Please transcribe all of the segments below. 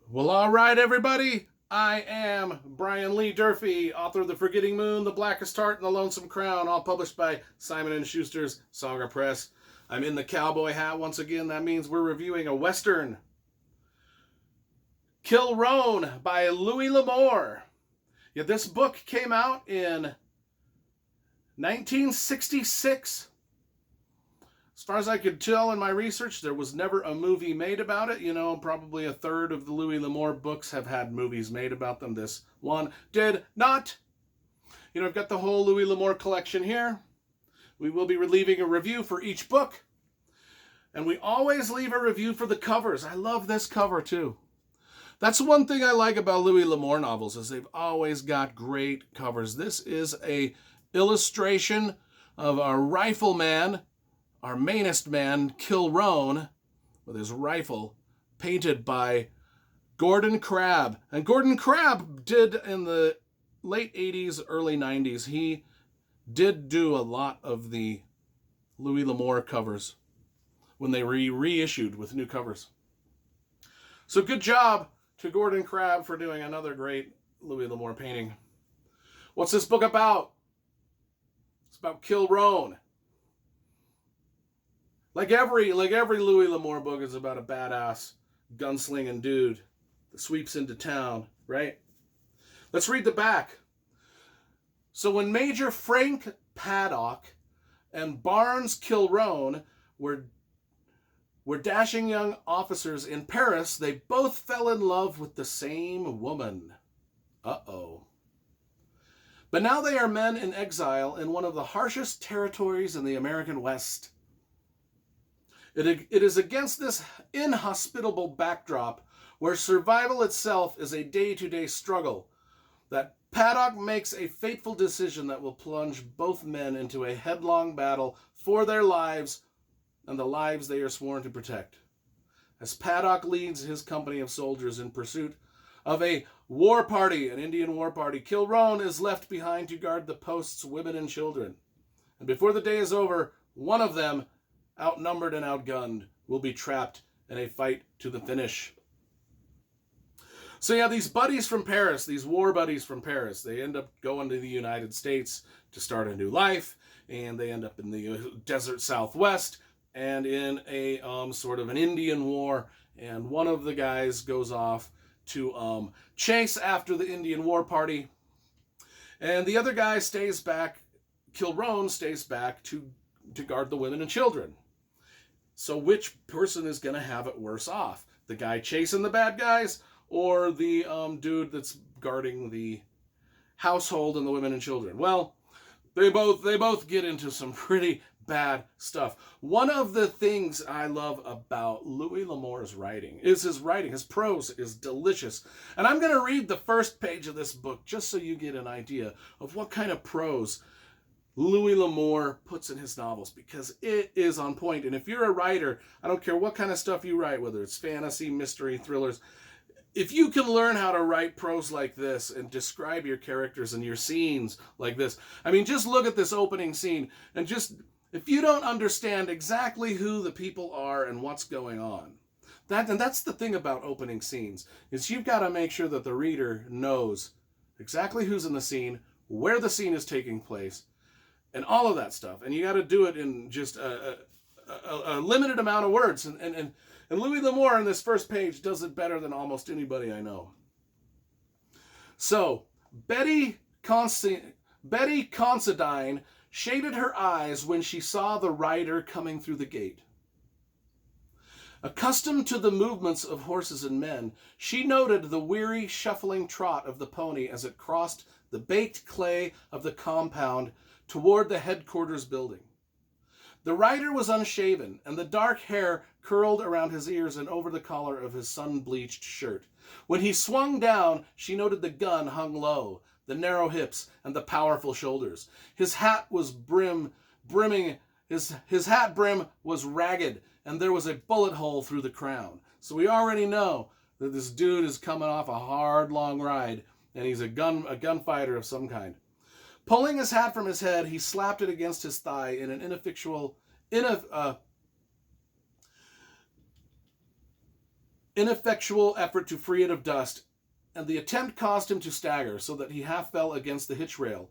Well, all right, everybody. I am Brian Lee Durfee, author of The Forgetting Moon, The Blackest Heart, and The Lonesome Crown, all published by Simon & Schuster's Saga Press. I'm in the cowboy hat once again. That means we're reviewing a Western. Kilrone by Louis L'Amour. Yeah, this book came out in 1966. As far as I could tell in my research, there was never a movie made about it. Probably a third of the Louis L'Amour books have had movies made about them. This one did not. I've got the whole Louis L'Amour collection here. We will be leaving a review for each book. And we always leave a review for the covers. I love this cover too. That's one thing I like about Louis L'Amour novels, is they've always got great covers. This is a illustration of a rifleman, our mainest man, Kilrone, with his rifle, painted by Gordon Crabb. And Gordon Crabb did, in the late 80s, early 90s, he did do a lot of the Louis L'Amour covers when they reissued with new covers. So good job to Gordon Crabb for doing another great Louis L'Amour painting. What's this book about? It's about Kilrone. Like every Louis L'Amour book is about a badass gunslinging dude that sweeps into town, right? Let's read the back. So when Major Frank Paddock and Barnes Kilrone were dashing young officers in Paris, they both fell in love with the same woman. Uh-oh. But now they are men in exile in one of the harshest territories in the American West. It is against this inhospitable backdrop, where survival itself is a day-to-day struggle, that Paddock makes a fateful decision that will plunge both men into a headlong battle for their lives and the lives they are sworn to protect. As Paddock leads his company of soldiers in pursuit of a war party, an Indian war party, Kilrone is left behind to guard the post's women and children. And before the day is over, one of them, outnumbered and outgunned, will be trapped in a fight to the finish. So yeah, these buddies from Paris, these war buddies from Paris, they end up going to the United States to start a new life, and they end up in the desert Southwest and in a sort of an Indian war, and one of the guys goes off to chase after the Indian war party, and the other guy stays back, Kilrone stays back to guard the women and children. So which person is going to have it worse off? The guy chasing the bad guys, or the dude that's guarding the household and the women and children? Well, they both get into some pretty bad stuff. One of the things I love about Louis L'Amour's writing is his writing. His prose is delicious. And I'm going to read the first page of this book just so you get an idea of what kind of prose Louis L'Amour puts in his novels, because it is on point. And if you're a writer, I don't care what kind of stuff you write, whether it's fantasy, mystery, thrillers, if you can learn how to write prose like this and describe your characters and your scenes like this, I mean, just look at this opening scene, and just, if you don't understand exactly who the people are and what's going on, that's the thing about opening scenes, is you've got to make sure that the reader knows exactly who's in the scene, where the scene is taking place, and all of that stuff. And you got to do it in just a limited amount of words. And Louis L'Amour in this first page does it better than almost anybody I know. So, Betty Considine shaded her eyes when she saw the rider coming through the gate. Accustomed to the movements of horses and men, she noted the weary, shuffling trot of the pony as it crossed the baked clay of the compound toward the headquarters building. The rider was unshaven, and the dark hair curled around his ears and over the collar of his sun-bleached shirt. When he swung down, she noted the gun hung low, the narrow hips, and the powerful shoulders. His hat was his hat brim was ragged, and there was a bullet hole through the crown. So we already know that this dude is coming off a hard, long ride, and he's a gunfighter of some kind. Pulling his hat from his head, he slapped it against his thigh in an ineffectual, ineffectual effort to free it of dust, and the attempt caused him to stagger, so that he half fell against the hitch rail.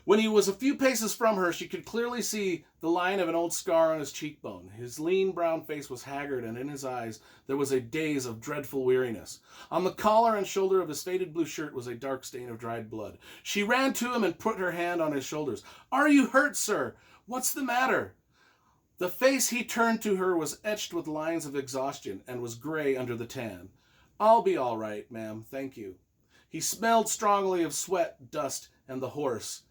When he was a few paces from her, she could clearly see the line of an old scar on his cheekbone. His lean brown face was haggard, and in his eyes there was a daze of dreadful weariness. On the collar and shoulder of his faded blue shirt was a dark stain of dried blood. She ran to him and put her hand on his shoulders. "Are you hurt, sir? What's the matter?" The face he turned to her was etched with lines of exhaustion and was gray under the tan. "I'll be all right, ma'am, thank you." He smelled strongly of sweat, dust, and the horse.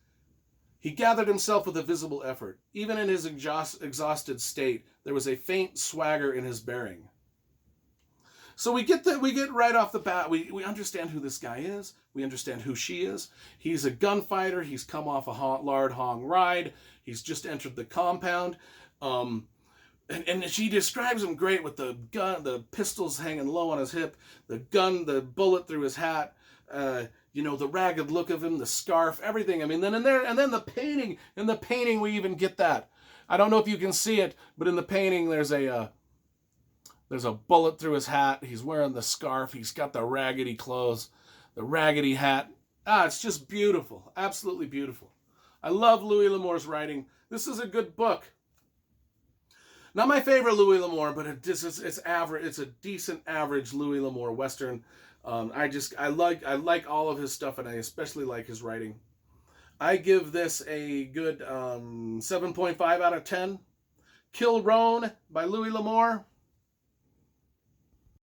He gathered himself with a visible effort. Even in his exhausted state, there was a faint swagger in his bearing. So we get right off the bat, we understand who this guy is. We understand who she is. He's a gunfighter. He's come off a Lard Hong ride. He's just entered the compound. And she describes him great with the gun, the pistols hanging low on his hip, the gun, the bullet through his hat, the ragged look of him, the scarf, everything. I mean, then the painting. In the painting, we even get that. I don't know if you can see it, but in the painting, there's a bullet through his hat. He's wearing the scarf. He's got the raggedy clothes, the raggedy hat. It's just beautiful. Absolutely beautiful. I love Louis L'Amour's writing. This is a good book. Not my favorite Louis L'Amour, but it's average. It's a decent average Louis L'Amour Western. I like all of his stuff, and I especially like his writing. I give this a good 7.5 out of 10. Kilrone by Louis L'Amour.